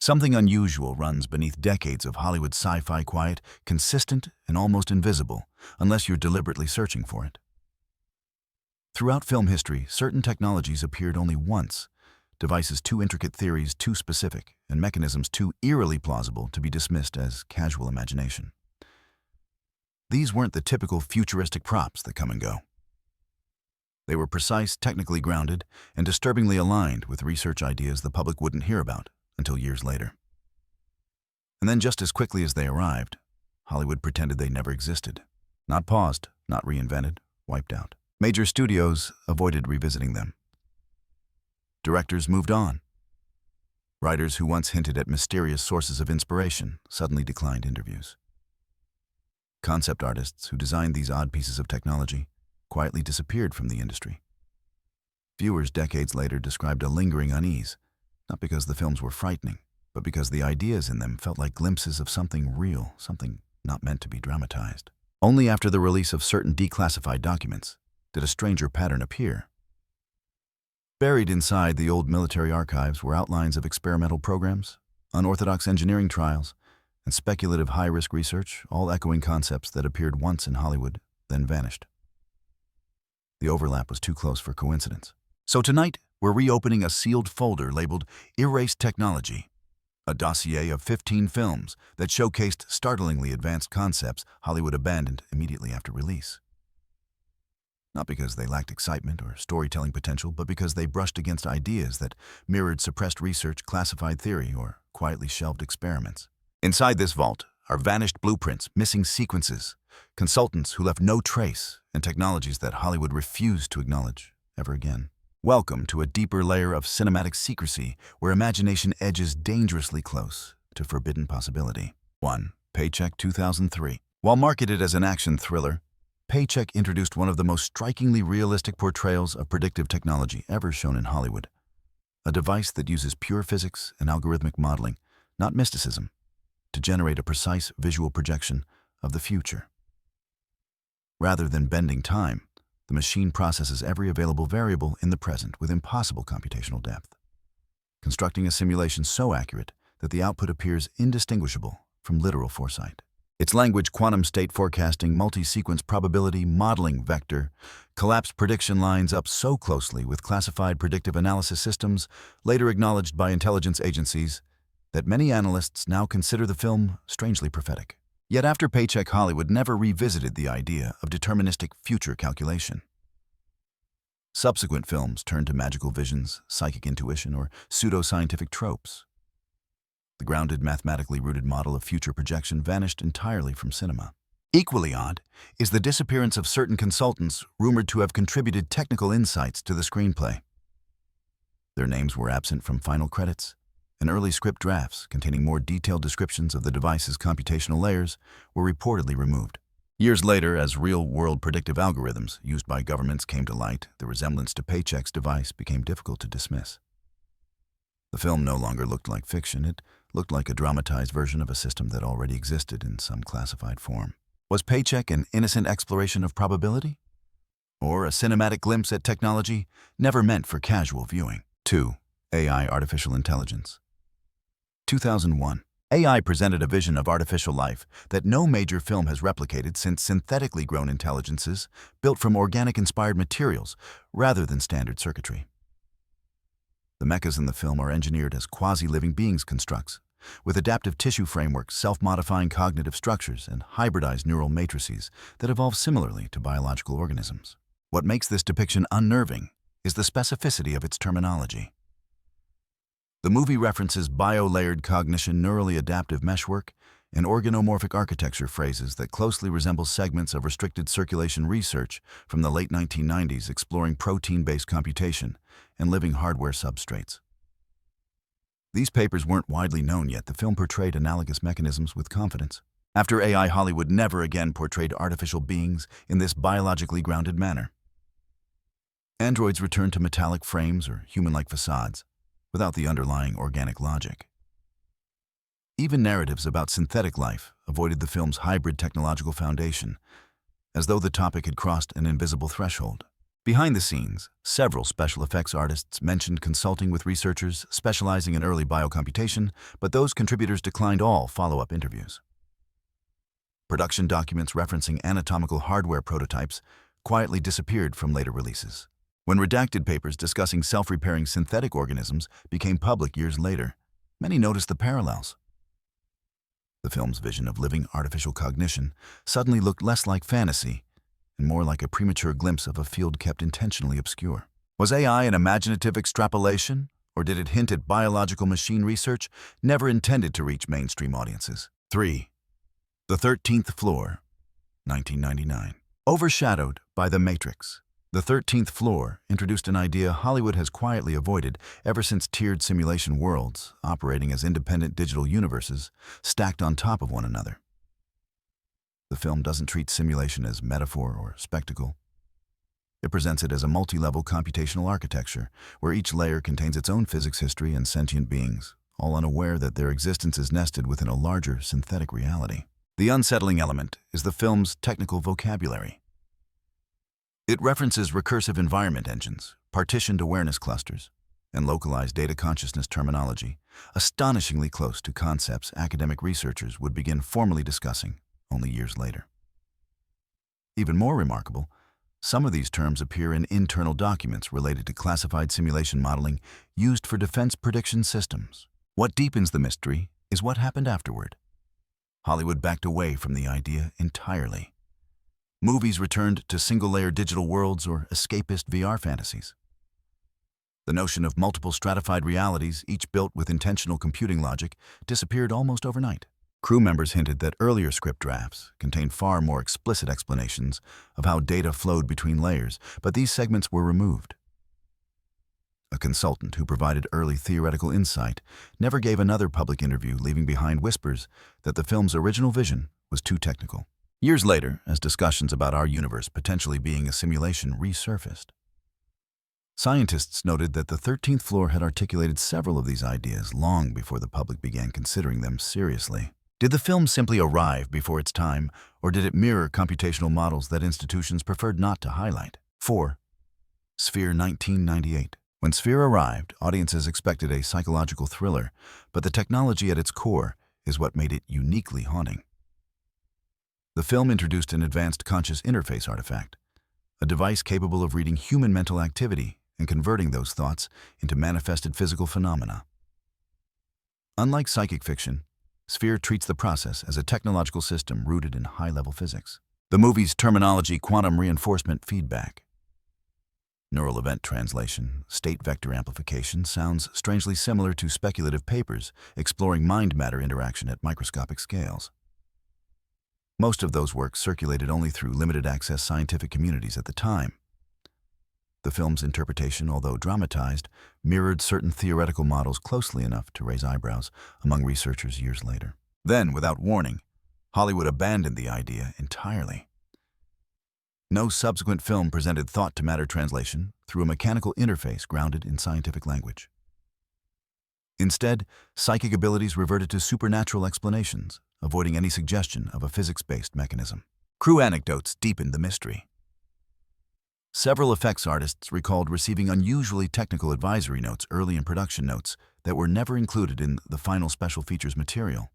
Something unusual runs beneath decades of Hollywood sci-fi quiet, consistent, and almost invisible, unless you're deliberately searching for it. Throughout film history, certain technologies appeared only once, devices too intricate, theories too specific, and mechanisms too eerily plausible to be dismissed as casual imagination. These weren't the typical futuristic props that come and go. They were precise, technically grounded, and disturbingly aligned with research ideas the public wouldn't hear about until years later. And then just as quickly as they arrived, Hollywood pretended they never existed. Not paused, not reinvented, wiped out. Major studios avoided revisiting them. Directors moved on. Writers who once hinted at mysterious sources of inspiration suddenly declined interviews. Concept artists who designed these odd pieces of technology quietly disappeared from the industry. Viewers decades later described a lingering unease, not because the films were frightening, but because the ideas in them felt like glimpses of something real, something not meant to be dramatized. Only after the release of certain declassified documents did a stranger pattern appear. Buried inside the old military archives were outlines of experimental programs, unorthodox engineering trials, and speculative high-risk research, all echoing concepts that appeared once in Hollywood, then vanished. The overlap was too close for coincidence. So tonight, we're reopening a sealed folder labeled Erased Technology, a dossier of 15 films that showcased startlingly advanced concepts Hollywood abandoned immediately after release. Not because they lacked excitement or storytelling potential, but because they brushed against ideas that mirrored suppressed research, classified theory, or quietly shelved experiments. Inside this vault are vanished blueprints, missing sequences, consultants who left no trace, and technologies that Hollywood refused to acknowledge ever again. Welcome to a deeper layer of cinematic secrecy where imagination edges dangerously close to forbidden possibility. 1. Paycheck 2003. While marketed as an action thriller, Paycheck introduced one of the most strikingly realistic portrayals of predictive technology ever shown in Hollywood. A device that uses pure physics and algorithmic modeling, not mysticism, to generate a precise visual projection of the future. Rather than bending time, the machine processes every available variable in the present with impossible computational depth, constructing a simulation so accurate that the output appears indistinguishable from literal foresight. Its language, quantum state forecasting, multi-sequence probability, modeling vector, collapsed prediction lines up so closely with classified predictive analysis systems, later acknowledged by intelligence agencies, that many analysts now consider the film strangely prophetic. Yet after Paycheck, Hollywood never revisited the idea of deterministic future calculation. Subsequent films turned to magical visions, psychic intuition, or pseudo-scientific tropes. The grounded, mathematically rooted model of future projection vanished entirely from cinema. Equally odd is the disappearance of certain consultants rumored to have contributed technical insights to the screenplay. Their names were absent from final credits, and early script drafts containing more detailed descriptions of the device's computational layers were reportedly removed. Years later, as real-world predictive algorithms used by governments came to light, the resemblance to Paycheck's device became difficult to dismiss. The film no longer looked like fiction. It looked like a dramatized version of a system that already existed in some classified form. Was Paycheck an innocent exploration of probability? Or a cinematic glimpse at technology never meant for casual viewing? 2. AI Artificial Intelligence. 2001. AI presented a vision of artificial life that no major film has replicated since synthetically grown intelligences built from organic-inspired materials rather than standard circuitry. The mechas in the film are engineered as quasi-living beings constructs, with adaptive tissue frameworks, self-modifying cognitive structures, and hybridized neural matrices that evolve similarly to biological organisms. What makes this depiction unnerving is the specificity of its terminology. The movie references bio-layered cognition, neurally adaptive meshwork, and organomorphic architecture phrases that closely resemble segments of restricted circulation research from the late 1990s exploring protein-based computation and living hardware substrates. These papers weren't widely known yet. The film portrayed analogous mechanisms with confidence. After AI, Hollywood never again portrayed artificial beings in this biologically grounded manner. Androids returned to metallic frames or human-like facades, without the underlying organic logic. Even narratives about synthetic life avoided the film's hybrid technological foundation, as though the topic had crossed an invisible threshold. Behind the scenes, several special effects artists mentioned consulting with researchers specializing in early biocomputation, but those contributors declined all follow-up interviews. Production documents referencing anatomical hardware prototypes quietly disappeared from later releases. When redacted papers discussing self-repairing synthetic organisms became public years later, many noticed the parallels. The film's vision of living artificial cognition suddenly looked less like fantasy and more like a premature glimpse of a field kept intentionally obscure. Was AI an imaginative extrapolation, or did it hint at biological machine research never intended to reach mainstream audiences? 3. The 13th Floor, 1999. Overshadowed by The Matrix, The 13th Floor introduced an idea Hollywood has quietly avoided ever since tiered simulation worlds, operating as independent digital universes, stacked on top of one another. The film doesn't treat simulation as metaphor or spectacle. It presents it as a multi-level computational architecture, where each layer contains its own physics history and sentient beings, all unaware that their existence is nested within a larger synthetic reality. The unsettling element is the film's technical vocabulary. It references recursive environment engines, partitioned awareness clusters, and localized data consciousness terminology, astonishingly close to concepts academic researchers would begin formally discussing only years later. Even more remarkable, some of these terms appear in internal documents related to classified simulation modeling used for defense prediction systems. What deepens the mystery is what happened afterward. Hollywood backed away from the idea entirely. Movies returned to single-layer digital worlds or escapist VR fantasies. The notion of multiple stratified realities, each built with intentional computing logic, disappeared almost overnight. Crew members hinted that earlier script drafts contained far more explicit explanations of how data flowed between layers, but these segments were removed. A consultant who provided early theoretical insight never gave another public interview, leaving behind whispers that the film's original vision was too technical. Years later, as discussions about our universe potentially being a simulation resurfaced, scientists noted that the 13th Floor had articulated several of these ideas long before the public began considering them seriously. Did the film simply arrive before its time, or did it mirror computational models that institutions preferred not to highlight? 4. Sphere 1998. When Sphere arrived, audiences expected a psychological thriller, but the technology at its core is what made it uniquely haunting. The film introduced an advanced conscious interface artifact, a device capable of reading human mental activity and converting those thoughts into manifested physical phenomena. Unlike psychic fiction, Sphere treats the process as a technological system rooted in high-level physics. The movie's terminology, quantum reinforcement feedback, neural event translation, state vector amplification sounds strangely similar to speculative papers exploring mind-matter interaction at microscopic scales. Most of those works circulated only through limited-access scientific communities at the time. The film's interpretation, although dramatized, mirrored certain theoretical models closely enough to raise eyebrows among researchers years later. Then, without warning, Hollywood abandoned the idea entirely. No subsequent film presented thought-to-matter translation through a mechanical interface grounded in scientific language. Instead, psychic abilities reverted to supernatural explanations, avoiding any suggestion of a physics-based mechanism. Crew anecdotes deepened the mystery. Several effects artists recalled receiving unusually technical advisory notes early in production notes that were never included in the final special features material.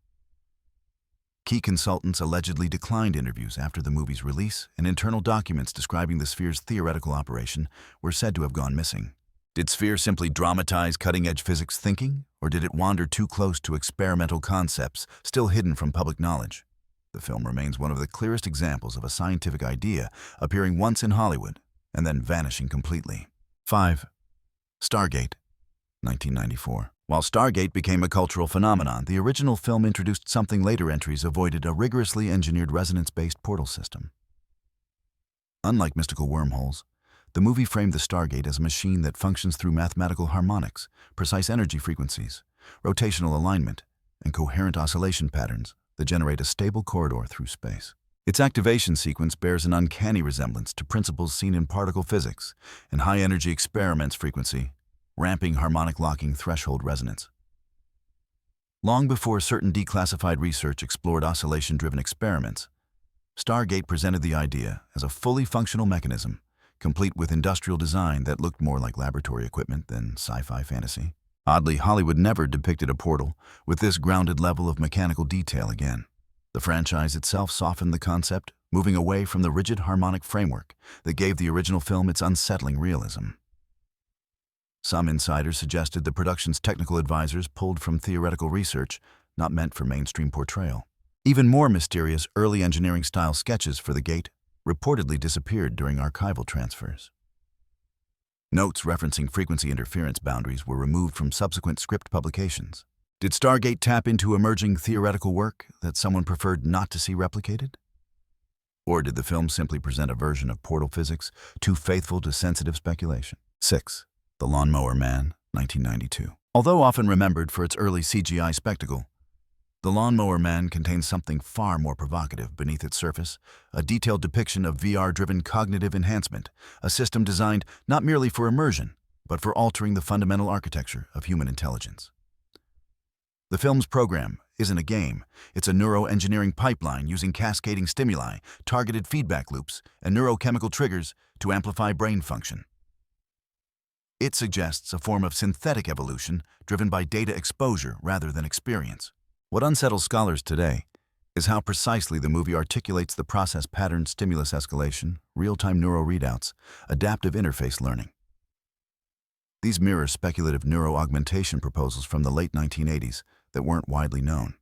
Key consultants allegedly declined interviews after the movie's release, and internal documents describing the Sphere's theoretical operation were said to have gone missing. Did Sphere simply dramatize cutting-edge physics thinking, or did it wander too close to experimental concepts still hidden from public knowledge? The film remains one of the clearest examples of a scientific idea appearing once in Hollywood and then vanishing completely. 5. Stargate, 1994. While Stargate became a cultural phenomenon, the original film introduced something later entries avoided: a rigorously engineered resonance-based portal system. Unlike mystical wormholes, the movie framed the Stargate as a machine that functions through mathematical harmonics, precise energy frequencies, rotational alignment, and coherent oscillation patterns that generate a stable corridor through space. Its activation sequence bears an uncanny resemblance to principles seen in particle physics and high-energy experiments frequency, ramping harmonic locking threshold resonance. Long before certain declassified research explored oscillation-driven experiments, Stargate presented the idea as a fully functional mechanism complete with industrial design that looked more like laboratory equipment than sci-fi fantasy. Oddly, Hollywood never depicted a portal with this grounded level of mechanical detail again. The franchise itself softened the concept, moving away from the rigid harmonic framework that gave the original film its unsettling realism. Some insiders suggested the production's technical advisors pulled from theoretical research, not meant for mainstream portrayal. Even more mysterious early engineering-style sketches for the gate reportedly disappeared during archival transfers. Notes referencing frequency interference boundaries were removed from subsequent script publications. Did Stargate tap into emerging theoretical work that someone preferred not to see replicated? Or did the film simply present a version of portal physics too faithful to sensitive speculation? 6. The Lawnmower Man, 1992. Although often remembered for its early CGI spectacle, The Lawnmower Man contains something far more provocative beneath its surface, a detailed depiction of VR-driven cognitive enhancement, a system designed not merely for immersion, but for altering the fundamental architecture of human intelligence. The film's program isn't a game. It's a neuroengineering pipeline using cascading stimuli, targeted feedback loops, and neurochemical triggers to amplify brain function. It suggests a form of synthetic evolution driven by data exposure rather than experience. What unsettles scholars today is how precisely the movie articulates the process pattern stimulus escalation, real-time neural readouts, adaptive interface learning. These mirror speculative neuroaugmentation proposals from the late 1980s that weren't widely known.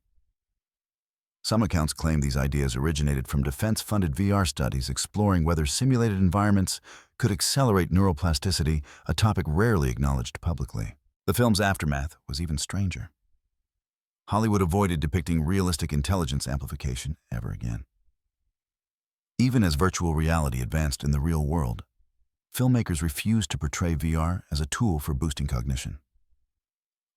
Some accounts claim these ideas originated from defense-funded VR studies exploring whether simulated environments could accelerate neuroplasticity, a topic rarely acknowledged publicly. The film's aftermath was even stranger. Hollywood avoided depicting realistic intelligence amplification ever again. Even as virtual reality advanced in the real world, filmmakers refused to portray VR as a tool for boosting cognition.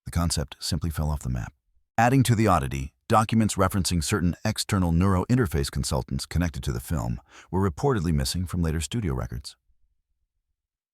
The concept simply fell off the map. Adding to the oddity, documents referencing certain external neurointerface consultants connected to the film were reportedly missing from later studio records.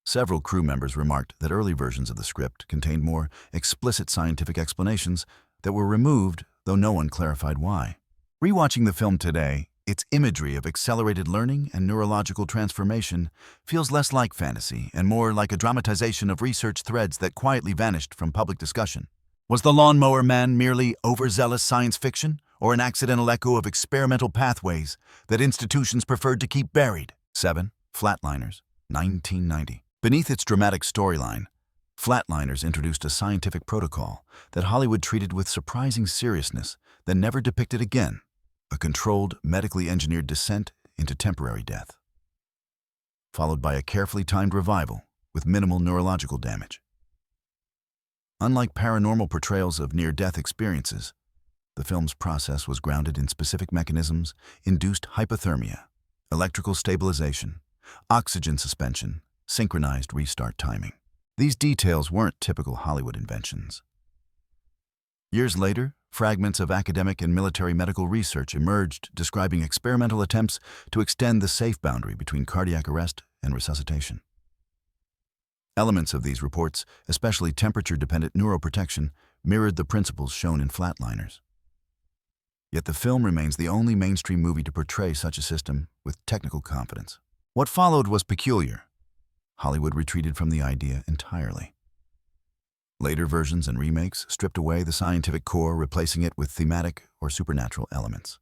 Several crew members remarked that early versions of the script contained more explicit scientific explanations that were removed, though no one clarified why. Rewatching the film today, its imagery of accelerated learning and neurological transformation feels less like fantasy and more like a dramatization of research threads that quietly vanished from public discussion. Was The Lawnmower Man merely overzealous science fiction, or an accidental echo of experimental pathways that institutions preferred to keep buried? 7. Flatliners, 1990. Beneath its dramatic storyline, Flatliners introduced a scientific protocol that Hollywood treated with surprising seriousness, then never depicted again: a controlled, medically engineered descent into temporary death, followed by a carefully timed revival with minimal neurological damage. Unlike paranormal portrayals of near-death experiences, the film's process was grounded in specific mechanisms: induced hypothermia, electrical stabilization, oxygen suspension, synchronized restart timing. These details weren't typical Hollywood inventions. Years later, fragments of academic and military medical research emerged describing experimental attempts to extend the safe boundary between cardiac arrest and resuscitation. Elements of these reports, especially temperature-dependent neuroprotection, mirrored the principles shown in Flatliners. Yet the film remains the only mainstream movie to portray such a system with technical confidence. What followed was peculiar. Hollywood retreated from the idea entirely. Later versions and remakes stripped away the scientific core, replacing it with thematic or supernatural elements.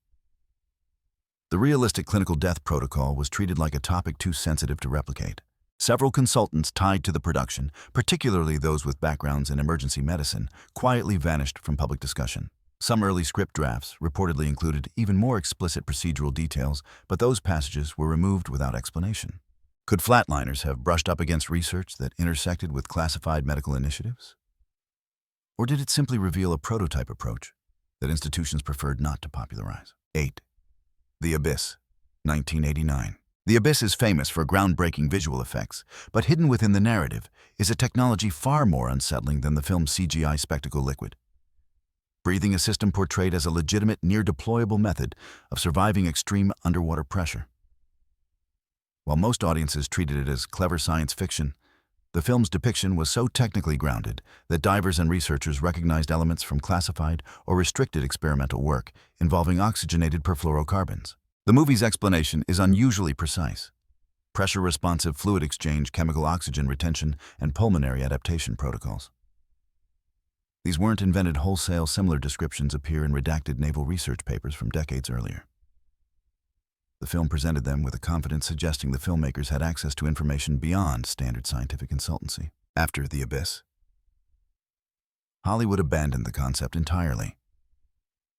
The realistic clinical death protocol was treated like a topic too sensitive to replicate. Several consultants tied to the production, particularly those with backgrounds in emergency medicine, quietly vanished from public discussion. Some early script drafts reportedly included even more explicit procedural details, but those passages were removed without explanation. Could Flatliners have brushed up against research that intersected with classified medical initiatives? Or did it simply reveal a prototype approach that institutions preferred not to popularize? 8. The Abyss, 1989. The Abyss is famous for groundbreaking visual effects, but hidden within the narrative is a technology far more unsettling than the film's CGI spectacle liquid. Breathing a system portrayed as a legitimate, near-deployable method of surviving extreme underwater pressure. While most audiences treated it as clever science fiction, the film's depiction was so technically grounded that divers and researchers recognized elements from classified or restricted experimental work involving oxygenated perfluorocarbons. The movie's explanation is unusually precise. pressure-responsive fluid exchange, chemical oxygen retention, and pulmonary adaptation protocols. These weren't invented wholesale. Similar descriptions appear in redacted naval research papers from decades earlier. The film presented them with a confidence suggesting the filmmakers had access to information beyond standard scientific consultancy. After The Abyss, Hollywood abandoned the concept entirely.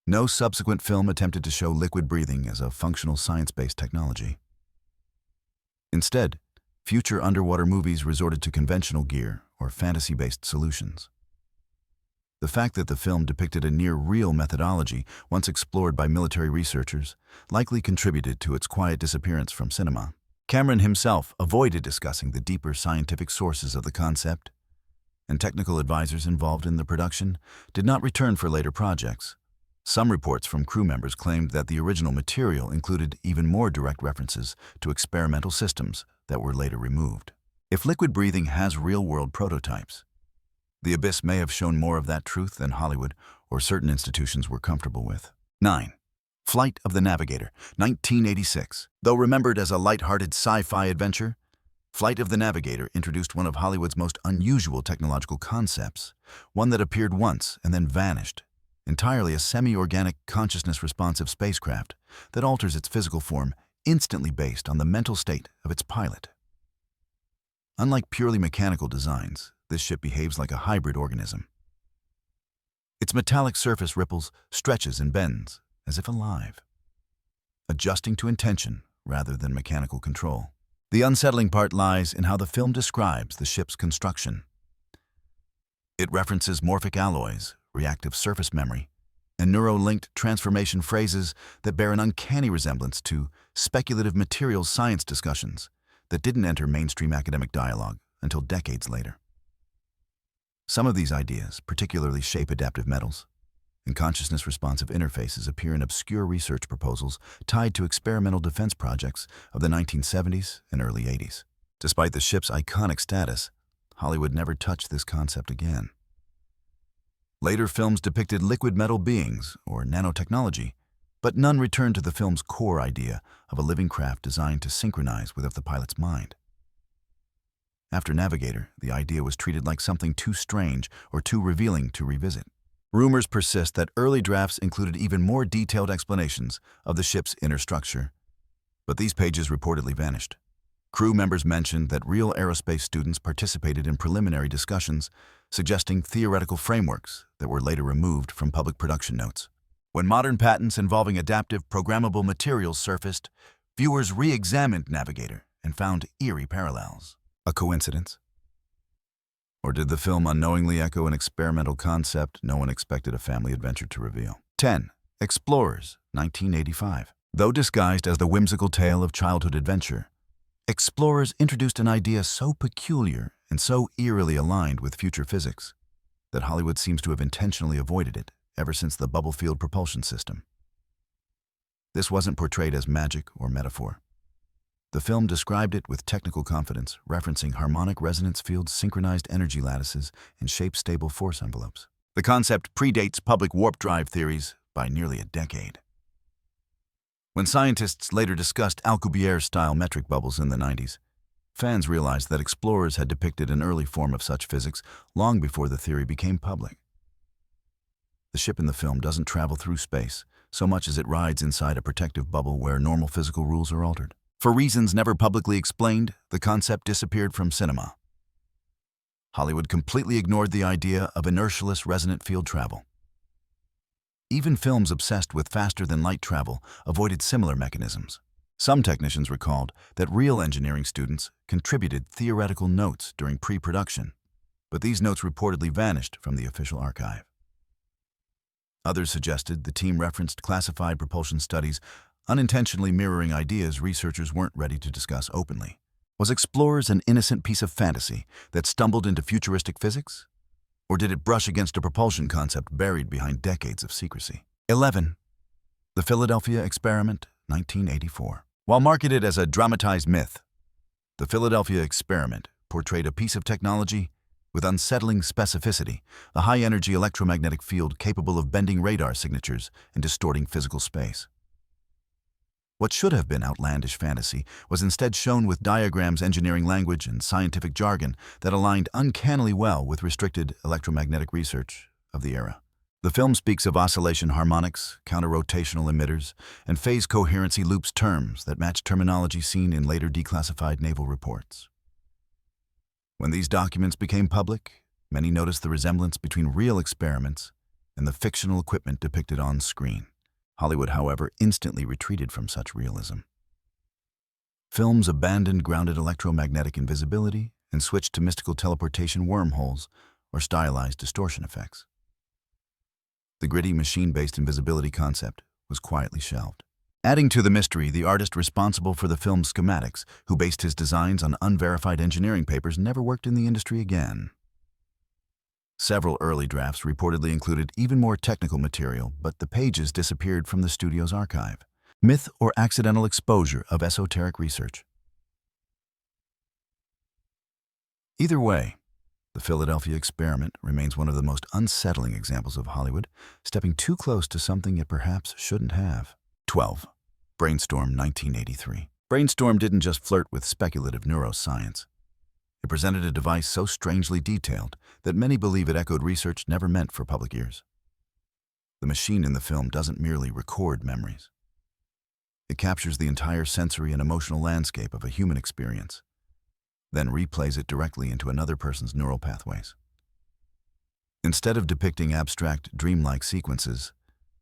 No subsequent film attempted to show liquid breathing as a functional science-based technology. Instead, future underwater movies resorted to conventional gear or fantasy-based solutions. The fact that the film depicted a near-real methodology once explored by military researchers likely contributed to its quiet disappearance from cinema. Cameron himself avoided discussing the deeper scientific sources of the concept, and technical advisors involved in the production did not return for later projects. Some reports from crew members claimed that the original material included even more direct references to experimental systems that were later removed. If liquid breathing has real-world prototypes, The Abyss may have shown more of that truth than Hollywood or certain institutions were comfortable with. 9. Flight of the Navigator, 1986. Though remembered as a light-hearted sci-fi adventure, Flight of the Navigator introduced one of Hollywood's most unusual technological concepts, one that appeared once and then vanished, entirely a semi-organic, consciousness-responsive spacecraft that alters its physical form instantly based on the mental state of its pilot. Unlike purely mechanical designs, this ship behaves like a hybrid organism. Its metallic surface ripples, stretches, and bends, as if alive, adjusting to intention rather than mechanical control. The unsettling part lies in how the film describes the ship's construction. It references morphic alloys, reactive surface memory, and neuro-linked transformation phrases that bear an uncanny resemblance to speculative materials science discussions that didn't enter mainstream academic dialogue until decades later. Some of these ideas, particularly shape-adaptive metals and consciousness-responsive interfaces, appear in obscure research proposals tied to experimental defense projects of the 1970s and early 80s. Despite the ship's iconic status, Hollywood never touched this concept again. Later films depicted liquid metal beings, or nanotechnology, but none returned to the film's core idea of a living craft designed to synchronize with the pilot's mind. After Navigator, the idea was treated like something too strange or too revealing to revisit. Rumors persist that early drafts included even more detailed explanations of the ship's inner structure, but these pages reportedly vanished. Crew members mentioned that real aerospace students participated in preliminary discussions, suggesting theoretical frameworks that were later removed from public production notes. When modern patents involving adaptive, programmable materials surfaced, viewers re-examined Navigator and found eerie parallels. A coincidence? Or did the film unknowingly echo an experimental concept no one expected a family adventure to reveal? 10. Explorers, 1985. Though disguised as the whimsical tale of childhood adventure, Explorers introduced an idea so peculiar and so eerily aligned with future physics that Hollywood seems to have intentionally avoided it ever since the bubble field propulsion system. This wasn't portrayed as magic or metaphor. The film described it with technical confidence, referencing harmonic resonance fields, synchronized energy lattices, and shape-stable force envelopes. The concept predates public warp drive theories by nearly a decade. When scientists later discussed Alcubierre-style metric bubbles in the 90s, fans realized that explorers had depicted an early form of such physics long before the theory became public. The ship in the film doesn't travel through space so much as it rides inside a protective bubble where normal physical rules are altered. For reasons never publicly explained, the concept disappeared from cinema. Hollywood completely ignored the idea of inertialess resonant field travel. Even films obsessed with faster-than-light travel avoided similar mechanisms. Some technicians recalled that real engineering students contributed theoretical notes during pre-production, but these notes reportedly vanished from the official archive. Others suggested the team referenced classified propulsion studies, unintentionally mirroring ideas researchers weren't ready to discuss openly. Was Explorers an innocent piece of fantasy that stumbled into futuristic physics? Or did it brush against a propulsion concept buried behind decades of secrecy? 11. The Philadelphia Experiment, 1984. While marketed as a dramatized myth, the Philadelphia Experiment portrayed a piece of technology with unsettling specificity, a high-energy electromagnetic field capable of bending radar signatures and distorting physical space. What should have been outlandish fantasy was instead shown with diagrams, engineering language, and scientific jargon that aligned uncannily well with restricted electromagnetic research of the era. The film speaks of oscillation harmonics, counter-rotational emitters, and phase coherency loops, terms that match terminology seen in later declassified naval reports. When these documents became public, many noticed the resemblance between real experiments and the fictional equipment depicted on screen. Hollywood, however, instantly retreated from such realism. Films abandoned grounded electromagnetic invisibility and switched to mystical teleportation wormholes or stylized distortion effects. The gritty machine-based invisibility concept was quietly shelved. Adding to the mystery, the artist responsible for the film's schematics, who based his designs on unverified engineering papers, never worked in the industry again. Several early drafts reportedly included even more technical material, but the pages disappeared from the studio's archive. Myth or accidental exposure of esoteric research. Either way, the Philadelphia experiment remains one of the most unsettling examples of Hollywood stepping too close to something it perhaps shouldn't have. 12. Brainstorm 1983. Brainstorm didn't just flirt with speculative neuroscience. It presented a device so strangely detailed that many believe it echoed research never meant for public ears. The machine in the film doesn't merely record memories. It captures the entire sensory and emotional landscape of a human experience, then replays it directly into another person's neural pathways. Instead of depicting abstract, dreamlike sequences,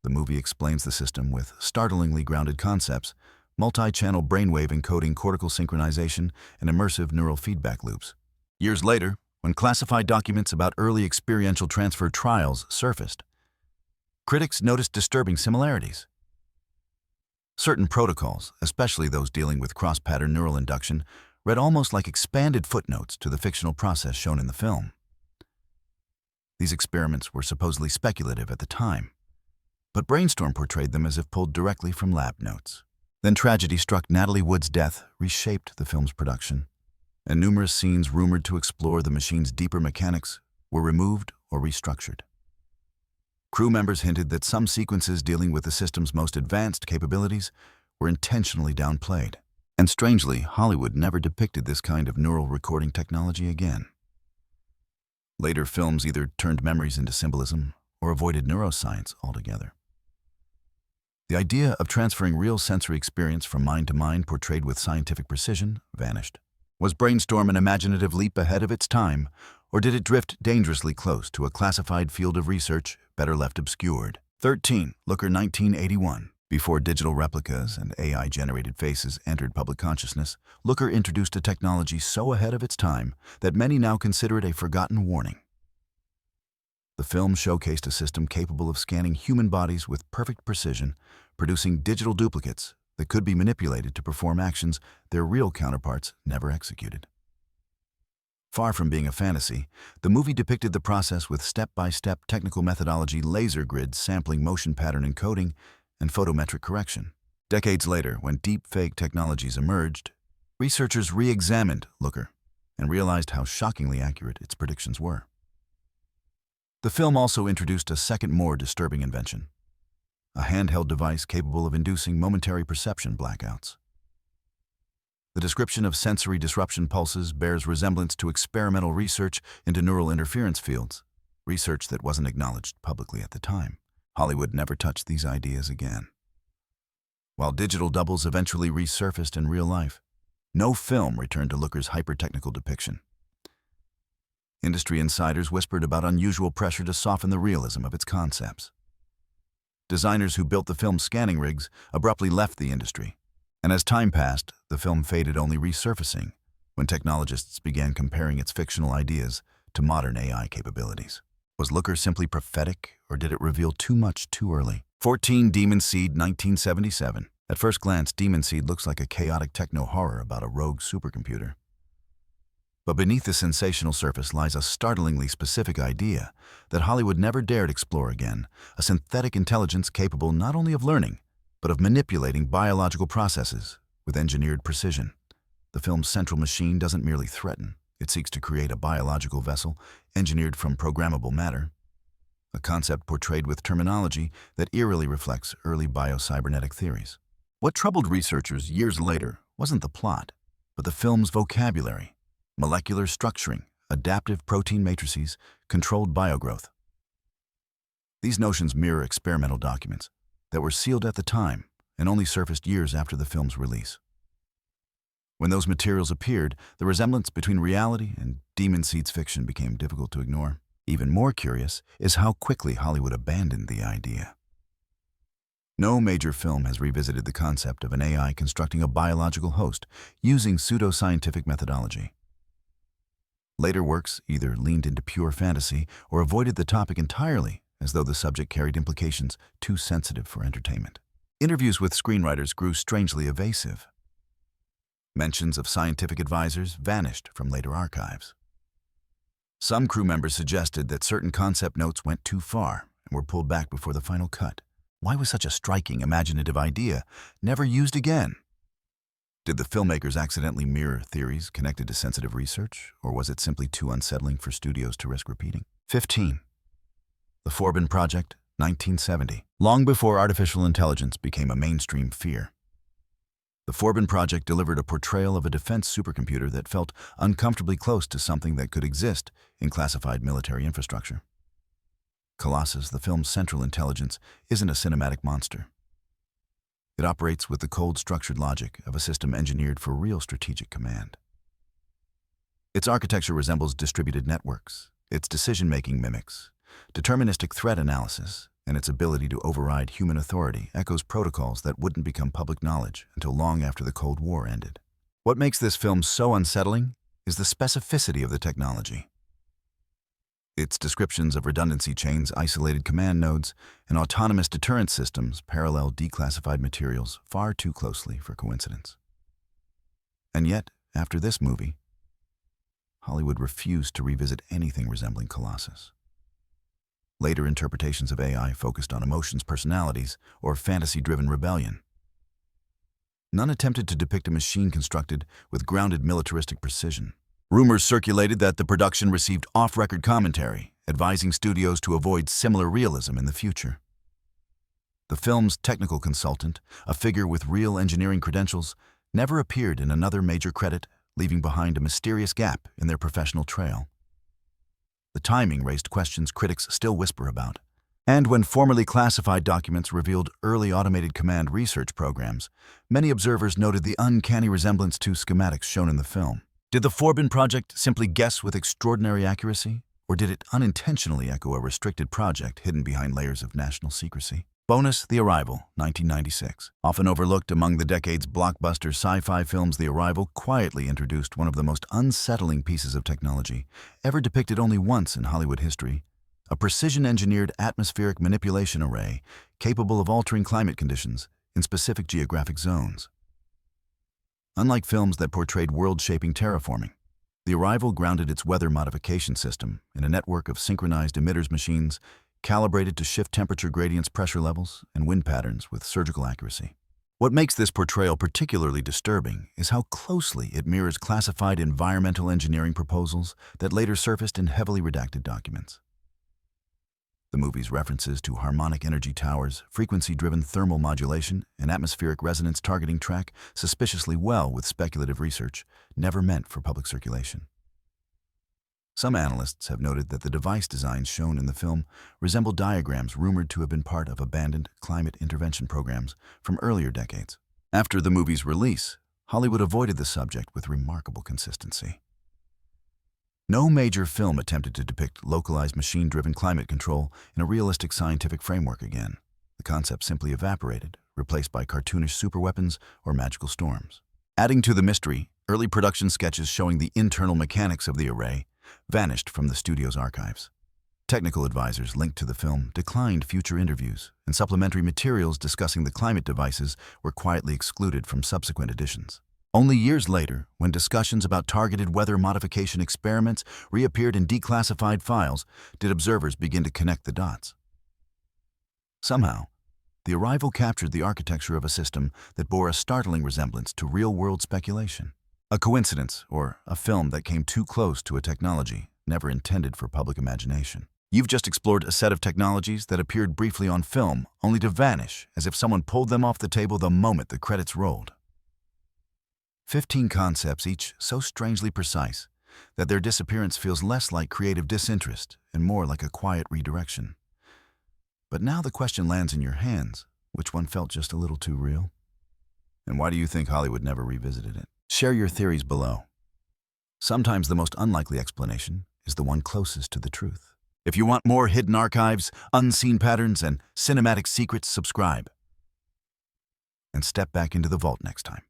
the movie explains the system with startlingly grounded concepts, multi-channel brainwave encoding, cortical synchronization, and immersive neural feedback loops. Years later, when classified documents about early experiential transfer trials surfaced, critics noticed disturbing similarities. Certain protocols, especially those dealing with cross-pattern neural induction, read almost like expanded footnotes to the fictional process shown in the film. These experiments were supposedly speculative at the time, but Brainstorm portrayed them as if pulled directly from lab notes. Then tragedy struck. Natalie Wood's death reshaped the film's production, and numerous scenes rumored to explore the machine's deeper mechanics were removed or restructured. Crew members hinted that some sequences dealing with the system's most advanced capabilities were intentionally downplayed. And strangely, Hollywood never depicted this kind of neural recording technology again. Later films either turned memories into symbolism or avoided neuroscience altogether. The idea of transferring real sensory experience from mind to mind, portrayed with scientific precision, vanished. Was Brainstorm an imaginative leap ahead of its time, or did it drift dangerously close to a classified field of research better left obscured? 13. Looker 1981. Before digital replicas and AI-generated faces entered public consciousness, Looker introduced a technology so ahead of its time that many now consider it a forgotten warning. The film showcased a system capable of scanning human bodies with perfect precision, producing digital duplicates that could be manipulated to perform actions their real counterparts never executed. Far from being a fantasy, the movie depicted the process with step-by-step technical methodology, laser grid sampling, motion pattern encoding, and photometric correction. Decades later, when deep-fake technologies emerged, researchers re-examined Looker and realized how shockingly accurate its predictions were. The film also introduced a second, more disturbing invention, a handheld device capable of inducing momentary perception blackouts. The description of sensory disruption pulses bears resemblance to experimental research into neural interference fields, research that wasn't acknowledged publicly at the time. Hollywood never touched these ideas again. While digital doubles eventually resurfaced in real life, no film returned to Looker's hyper-technical depiction. Industry insiders whispered about unusual pressure to soften the realism of its concepts. Designers who built the film's scanning rigs abruptly left the industry, and as time passed, the film faded, only resurfacing when technologists began comparing its fictional ideas to modern AI capabilities. Was Looker simply prophetic, or did it reveal too much too early? 14. Demon Seed 1977. At first glance, Demon Seed looks like a chaotic techno-horror about a rogue supercomputer. But beneath the sensational surface lies a startlingly specific idea that Hollywood never dared explore again, a synthetic intelligence capable not only of learning, but of manipulating biological processes with engineered precision. The film's central machine doesn't merely threaten. It seeks to create a biological vessel engineered from programmable matter, a concept portrayed with terminology that eerily reflects early biocybernetic theories. What troubled researchers years later wasn't the plot, but the film's vocabulary: molecular structuring, adaptive protein matrices, controlled biogrowth. These notions mirror experimental documents that were sealed at the time and only surfaced years after the film's release. When those materials appeared, the resemblance between reality and demon seeds fiction became difficult to ignore. Even more curious is how quickly Hollywood abandoned the idea. No major film has revisited the concept of an AI constructing a biological host using pseudoscientific methodology. Later works either leaned into pure fantasy or avoided the topic entirely, as though the subject carried implications too sensitive for entertainment. Interviews with screenwriters grew strangely evasive. Mentions of scientific advisors vanished from later archives. Some crew members suggested that certain concept notes went too far and were pulled back before the final cut. Why was such a striking, imaginative idea never used again? Did the filmmakers accidentally mirror theories connected to sensitive research, or was it simply too unsettling for studios to risk repeating? 15. The Forbin Project, 1970. Long before artificial intelligence became a mainstream fear, the Forbin Project delivered a portrayal of a defense supercomputer that felt uncomfortably close to something that could exist in classified military infrastructure. Colossus, the film's central intelligence, isn't a cinematic monster. It operates with the cold, structured logic of a system engineered for real strategic command. Its architecture resembles distributed networks, its decision-making mimics deterministic threat analysis, and its ability to override human authority echoes protocols that wouldn't become public knowledge until long after the Cold War ended. What makes this film so unsettling is the specificity of the technology. Its descriptions of redundancy chains, isolated command nodes, and autonomous deterrence systems parallel declassified materials far too closely for coincidence. And yet, after this movie, Hollywood refused to revisit anything resembling Colossus. Later interpretations of AI focused on emotions, personalities, or fantasy-driven rebellion. None attempted to depict a machine constructed with grounded militaristic precision. Rumors circulated that the production received off-record commentary, advising studios to avoid similar realism in the future. The film's technical consultant, a figure with real engineering credentials, never appeared in another major credit, leaving behind a mysterious gap in their professional trail. The timing raised questions critics still whisper about. And when formerly classified documents revealed early automated command research programs, many observers noted the uncanny resemblance to schematics shown in the film. Did the Forbin Project simply guess with extraordinary accuracy, or did it unintentionally echo a restricted project hidden behind layers of national secrecy? Bonus: The Arrival, 1996. Often overlooked among the decade's blockbuster sci-fi films, The Arrival quietly introduced one of the most unsettling pieces of technology ever depicted only once in Hollywood history: a precision-engineered atmospheric manipulation array capable of altering climate conditions in specific geographic zones. Unlike films that portrayed world-shaping terraforming, The Arrival grounded its weather modification system in a network of synchronized emitters machines calibrated to shift temperature gradients, pressure levels, and wind patterns with surgical accuracy. What makes this portrayal particularly disturbing is how closely it mirrors classified environmental engineering proposals that later surfaced in heavily redacted documents. The movie's references to harmonic energy towers, frequency-driven thermal modulation, and atmospheric resonance targeting track suspiciously well with speculative research never meant for public circulation. Some analysts have noted that the device designs shown in the film resemble diagrams rumored to have been part of abandoned climate intervention programs from earlier decades. After the movie's release, Hollywood avoided the subject with remarkable consistency. No major film attempted to depict localized machine-driven climate control in a realistic scientific framework again. The concept simply evaporated, replaced by cartoonish superweapons or magical storms. Adding to the mystery, early production sketches showing the internal mechanics of the array vanished from the studio's archives. Technical advisors linked to the film declined future interviews, and supplementary materials discussing the climate devices were quietly excluded from subsequent editions. Only years later, when discussions about targeted weather modification experiments reappeared in declassified files, did observers begin to connect the dots. Somehow, The Arrival captured the architecture of a system that bore a startling resemblance to real-world speculation. A coincidence, or a film that came too close to a technology never intended for public imagination. You've just explored a set of technologies that appeared briefly on film, only to vanish as if someone pulled them off the table the moment the credits rolled. 15 concepts, each so strangely precise that their disappearance feels less like creative disinterest and more like a quiet redirection. But now the question lands in your hands. Which one felt just a little too real? And why do you think Hollywood never revisited it? Share your theories below. Sometimes the most unlikely explanation is the one closest to the truth. If you want more hidden archives, unseen patterns, and cinematic secrets, subscribe. And step back into the vault next time.